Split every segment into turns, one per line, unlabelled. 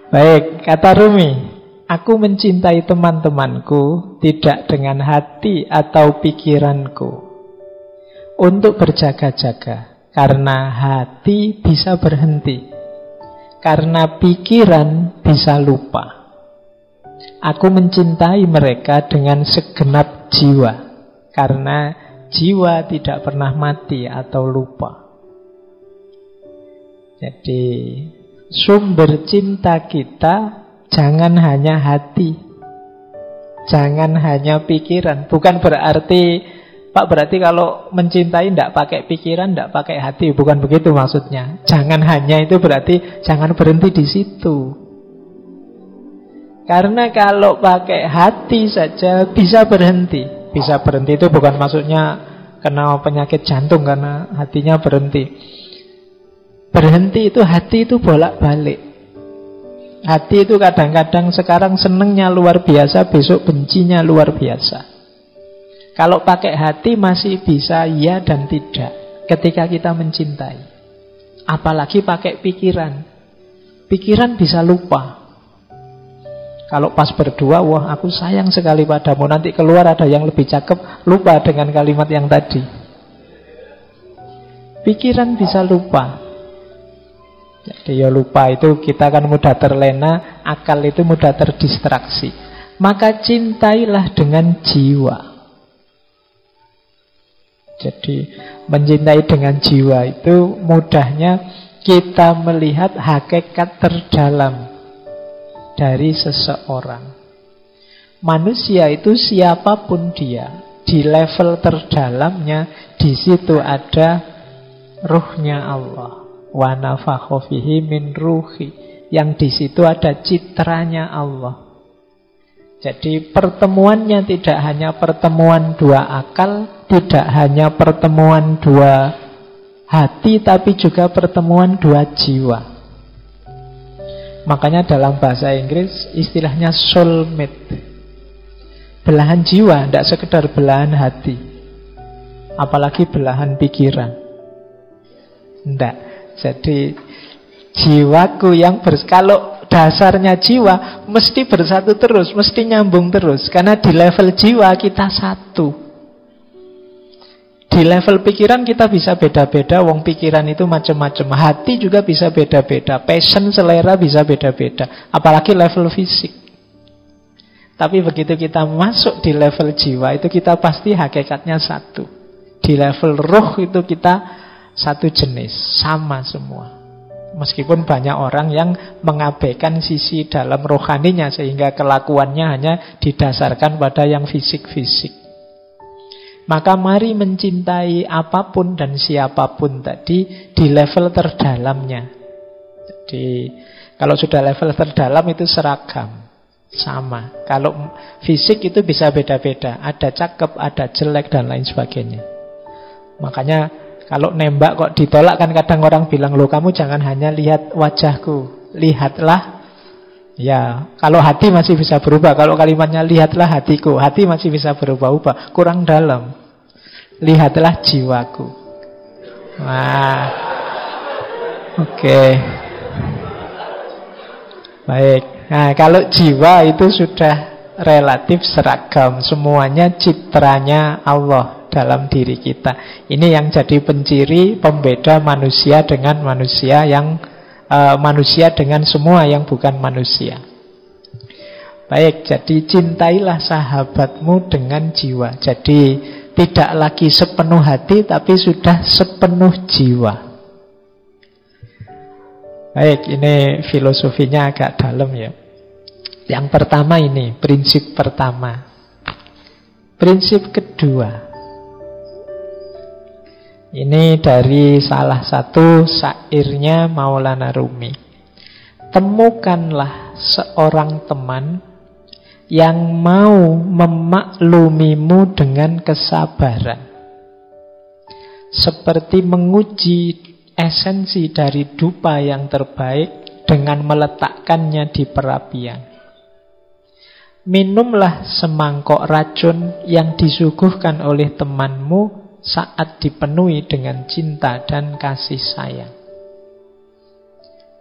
Baik, kata Rumi, aku mencintai teman-temanku tidak dengan hati atau pikiranku untuk berjaga-jaga, karena hati bisa berhenti, karena pikiran bisa lupa. Aku mencintai mereka dengan segenap jiwa, karena jiwa tidak pernah mati atau lupa. Jadi sumber cinta kita jangan hanya hati, jangan hanya pikiran. Bukan berarti, Pak, berarti kalau mencintai tidak pakai pikiran, tidak pakai hati. Bukan begitu maksudnya. Jangan hanya itu berarti jangan berhenti di situ. Karena kalau pakai hati saja bisa berhenti. Bisa berhenti itu bukan maksudnya kena penyakit jantung karena hatinya berhenti. Berhenti itu, hati itu bolak-balik. Hati itu kadang-kadang sekarang senengnya luar biasa, besok bencinya luar biasa. Kalau pakai hati masih bisa ya dan tidak ketika kita mencintai. Apalagi pakai pikiran. Pikiran bisa lupa. Kalau pas berdua, wah aku sayang sekali padamu, nanti keluar ada yang lebih cakep, lupa dengan kalimat yang tadi. Pikiran bisa lupa. Jadi ya lupa itu kita kan mudah terlena, akal itu mudah terdistraksi. Maka cintailah dengan jiwa. Jadi mencintai dengan jiwa itu mudahnya kita melihat hakikat terdalam dari seseorang. Manusia itu siapapun dia, di level terdalamnya, di situ ada ruhnya Allah. Wa nafakha fihi min ruhi, yang di situ ada citranya Allah. Jadi pertemuannya tidak hanya pertemuan dua akal, tidak hanya pertemuan dua hati, tapi juga pertemuan dua jiwa. Makanya dalam bahasa Inggris istilahnya soulmate. Belahan jiwa, tidak sekedar belahan hati, apalagi belahan pikiran. Tidak. Jadi jiwaku yang kalau dasarnya jiwa mesti bersatu terus, mesti nyambung terus. Karena di level jiwa kita satu. Di level pikiran kita bisa beda-beda. Wong pikiran itu macam-macam. Hati juga bisa beda-beda. Passion, selera bisa beda-beda. Apalagi level fisik. Tapi begitu kita masuk di level jiwa, itu kita pasti hakikatnya satu. Di level ruh itu kita satu jenis, sama semua. Meskipun banyak orang yang mengabaikan sisi dalam rohaninya, sehingga kelakuannya hanya didasarkan pada yang fisik-fisik. Maka mari mencintai apapun dan siapapun tadi di level terdalamnya. Jadi kalau sudah level terdalam itu seragam, sama. Kalau fisik itu bisa beda-beda, ada cakep, ada jelek dan lain sebagainya. Makanya kalau nembak kok ditolak kan kadang orang bilang, loh kamu jangan hanya lihat wajahku, lihatlah. Ya, kalau hati masih bisa berubah. Kalau kalimatnya lihatlah hatiku, hati masih bisa berubah-ubah, kurang dalam. Lihatlah jiwaku. Wah, oke. Baik. Nah, kalau jiwa itu sudah relatif seragam, semuanya citranya Allah dalam diri kita. Ini yang jadi penciri pembeda manusia dengan manusia yang manusia dengan semua yang bukan manusia. Baik, jadi cintailah sahabatmu dengan jiwa. Jadi tidak lagi sepenuh hati, tapi sudah sepenuh jiwa. Baik, ini filosofinya agak dalam ya. Yang pertama ini, prinsip pertama. Prinsip kedua, ini dari salah satu syairnya Maulana Rumi. Temukanlah seorang teman yang mau memaklumimu dengan kesabaran, seperti menguji esensi dari dupa yang terbaik dengan meletakkannya di perapian. Minumlah semangkok racun yang disuguhkan oleh temanmu saat dipenuhi dengan cinta dan kasih sayang.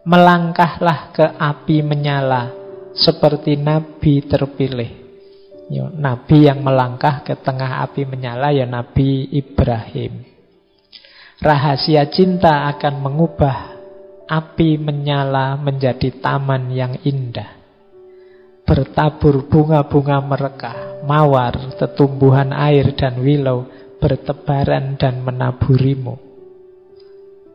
melangkahlah ke api menyala seperti nabi terpilih. Ya, nabi yang melangkah ke tengah api menyala ya Nabi Ibrahim. Rahasia cinta akan mengubah api menyala menjadi taman yang indah. Bertabur bunga-bunga merekah, mawar, tetumbuhan air dan willow bertebaran dan menaburimu.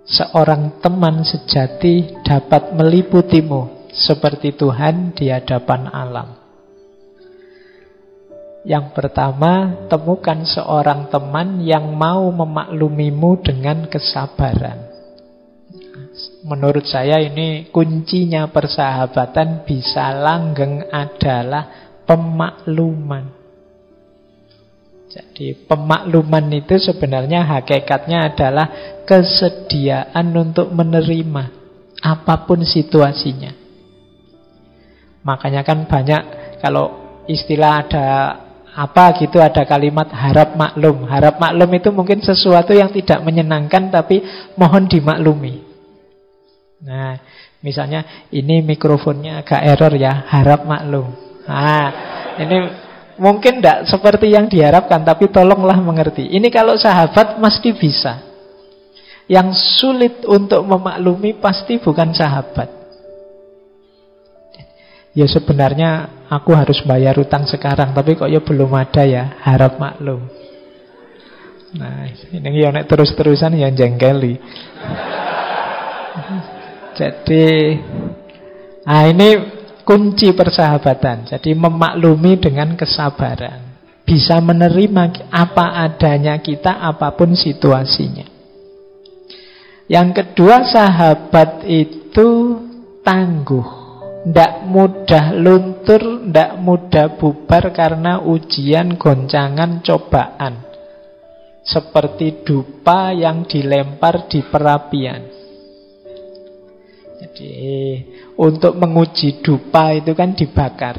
Seorang teman sejati dapat meliputimu seperti Tuhan di hadapan alam. Yang pertama, temukan seorang teman yang mau memaklumimu dengan kesabaran. Menurut saya ini kuncinya persahabatan bisa langgeng adalah pemakluman. Jadi pemakluman itu sebenarnya hakikatnya adalah kesediaan untuk menerima apapun situasinya. Makanya kan banyak kalau istilah ada apa gitu, ada kalimat harap maklum. Harap maklum itu mungkin sesuatu yang tidak menyenangkan tapi mohon dimaklumi. Nah, misalnya ini mikrofonnya agak error ya, harap maklum. Nah, ini mungkin tidak seperti yang diharapkan, tapi tolonglah mengerti. Ini kalau sahabat mesti bisa. Yang sulit untuk memaklumi pasti bukan sahabat. Ya sebenarnya aku harus bayar utang sekarang, tapi kok ya belum ada ya, harap maklum. Nah, ini ya terus-terusan yang jengkeli. Jadi, ini kunci persahabatan. Jadi memaklumi dengan kesabaran. Bisa menerima apa adanya kita, apapun situasinya. Yang kedua, sahabat itu tangguh. Tidak mudah luntur, tidak mudah bubar karena ujian, goncangan, cobaan. Seperti dupa yang dilempar di perapian. Jadi untuk menguji dupa itu kan dibakar.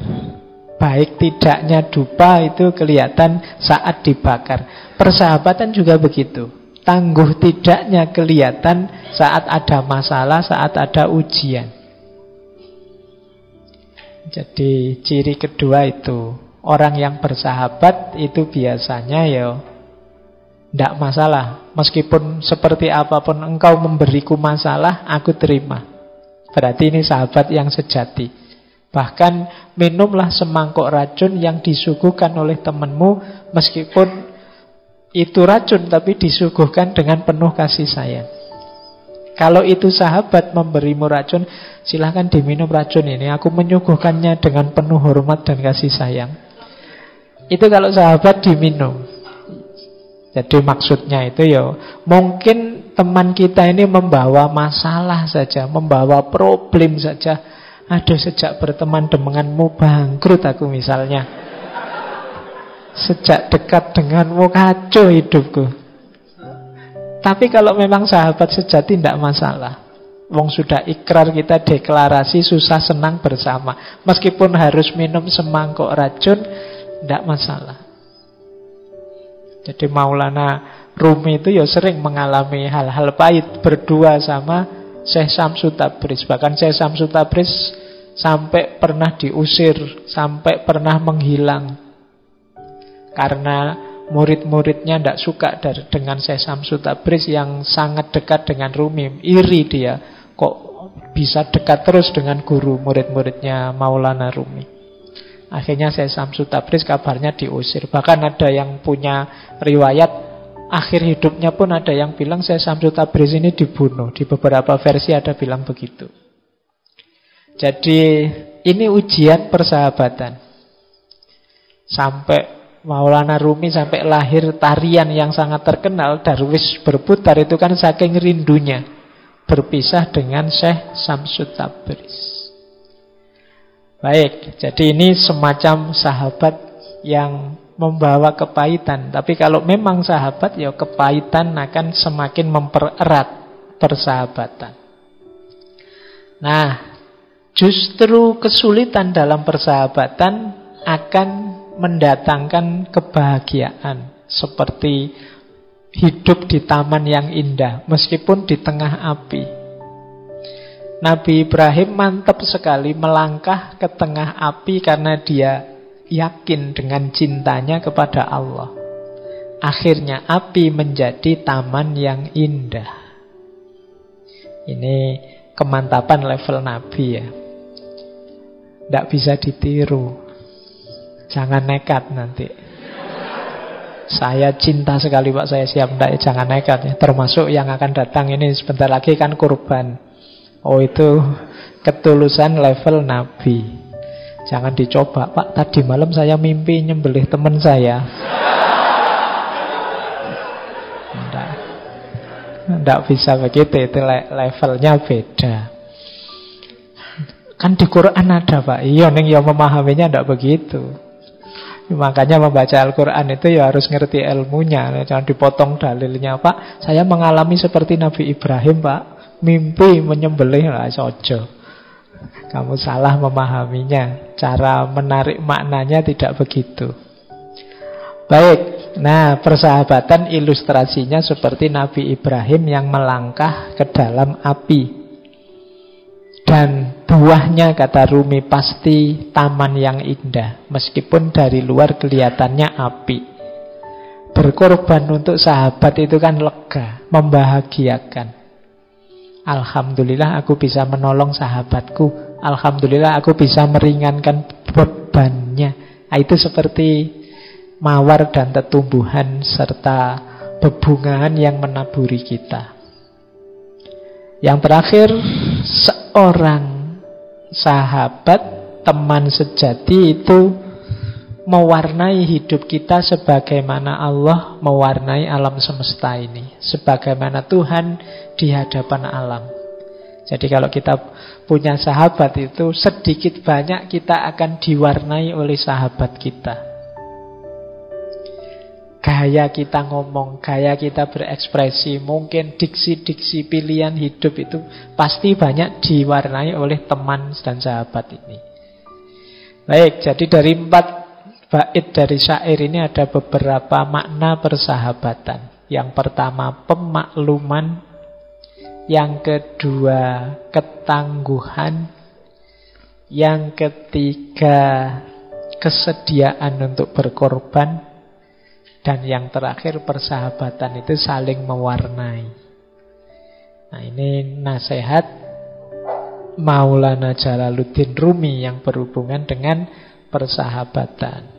Baik tidaknya dupa itu kelihatan saat dibakar. Persahabatan juga begitu. Tangguh tidaknya kelihatan saat ada masalah, saat ada ujian. Jadi ciri kedua itu, orang yang bersahabat itu biasanya ya tidak masalah. Meskipun seperti apapun engkau memberiku masalah, aku terima. Berarti ini sahabat yang sejati. Bahkan minumlah semangkuk racun yang disuguhkan oleh temanmu, meskipun itu racun tapi disuguhkan dengan penuh kasih sayang. Kalau itu sahabat memberimu racun, silahkan diminum racun ini. Aku menyuguhkannya dengan penuh hormat dan kasih sayang. Itu kalau sahabat diminum. Jadi maksudnya itu ya, mungkin teman kita ini membawa masalah saja, membawa problem saja. Aduh, sejak berteman denganmu bangkrut aku misalnya. Sejak dekat denganmu kacau hidupku. Tapi kalau memang sahabat sejati tidak masalah. Wong sudah ikrar, kita deklarasi susah senang bersama. Meskipun harus minum semangkuk racun, tidak masalah. Jadi Maulana Rumi itu ya sering mengalami hal-hal pahit berdua sama Syekh Syamsul Tabriz. Bahkan Syekh Syamsul Tabriz sampai pernah diusir, sampai pernah menghilang. Karena murid-muridnya tidak suka dengan Syekh Syamsul Tabriz yang sangat dekat dengan Rumi. Iri dia, kok bisa dekat terus dengan guru murid-muridnya Maulana Rumi. Akhirnya Syekh Syamsul Tabriz kabarnya diusir. Bahkan ada yang punya riwayat akhir hidupnya pun ada yang bilang Syekh Syamsul Tabriz ini dibunuh. Di beberapa versi ada bilang begitu. Jadi ini ujian persahabatan. Sampai Maulana Rumi sampai lahir tarian yang sangat terkenal, Darwis berputar, itu kan saking rindunya berpisah dengan Syekh Syamsul Tabriz. Baik, jadi ini semacam sahabat yang membawa kepahitan. Tapi kalau memang sahabat, ya kepahitan akan semakin mempererat persahabatan. Nah, justru kesulitan dalam persahabatan akan mendatangkan kebahagiaan. Seperti hidup di taman yang indah, meskipun di tengah api. Nabi Ibrahim mantap sekali melangkah ke tengah api karena dia yakin dengan cintanya kepada Allah. Akhirnya api menjadi taman yang indah. Ini kemantapan level Nabi ya. Tidak bisa ditiru. Jangan nekat nanti. Saya cinta sekali Pak, saya siap. Tidak, jangan nekat ya. Termasuk yang akan datang ini sebentar lagi kan kurban. Oh itu ketulusan level Nabi. Jangan dicoba, Pak tadi malam saya mimpi nyembelih teman saya. Tidak bisa begitu, itu levelnya beda. Kan di Quran ada Pak. Iya, yang memahaminya tidak begitu. Makanya membaca Al-Quran itu ya harus ngerti ilmunya. Jangan dipotong dalilnya. Pak, saya mengalami seperti Nabi Ibrahim Pak, mimpi menyembelih. Lah, sojo. Kamu salah memahaminya. Cara menarik maknanya tidak begitu. Baik, nah persahabatan ilustrasinya seperti Nabi Ibrahim yang melangkah ke dalam api. Dan buahnya, kata Rumi, pasti taman yang indah. Meskipun dari luar kelihatannya api. Berkorban untuk sahabat itu kan lega, membahagiakan. Alhamdulillah aku bisa menolong sahabatku. Alhamdulillah aku bisa meringankan bebannya. Nah, itu seperti mawar dan tetumbuhan serta bebungaan yang menaburi kita. Yang terakhir, seorang sahabat, teman sejati itu mewarnai hidup kita sebagaimana Allah mewarnai alam semesta ini, sebagaimana Tuhan di hadapan alam. Jadi kalau kita punya sahabat itu sedikit banyak kita akan diwarnai oleh sahabat kita. Gaya kita ngomong, gaya kita berekspresi, mungkin diksi-diksi pilihan hidup itu pasti banyak diwarnai oleh teman dan sahabat ini. Baik, jadi dari 4 bait dari syair ini ada beberapa makna persahabatan. Yang pertama pemakluman, yang kedua ketangguhan, yang ketiga kesediaan untuk berkorban, dan yang terakhir persahabatan itu saling mewarnai. Nah, ini nasihat Maulana Jalaluddin Rumi yang berhubungan dengan persahabatan.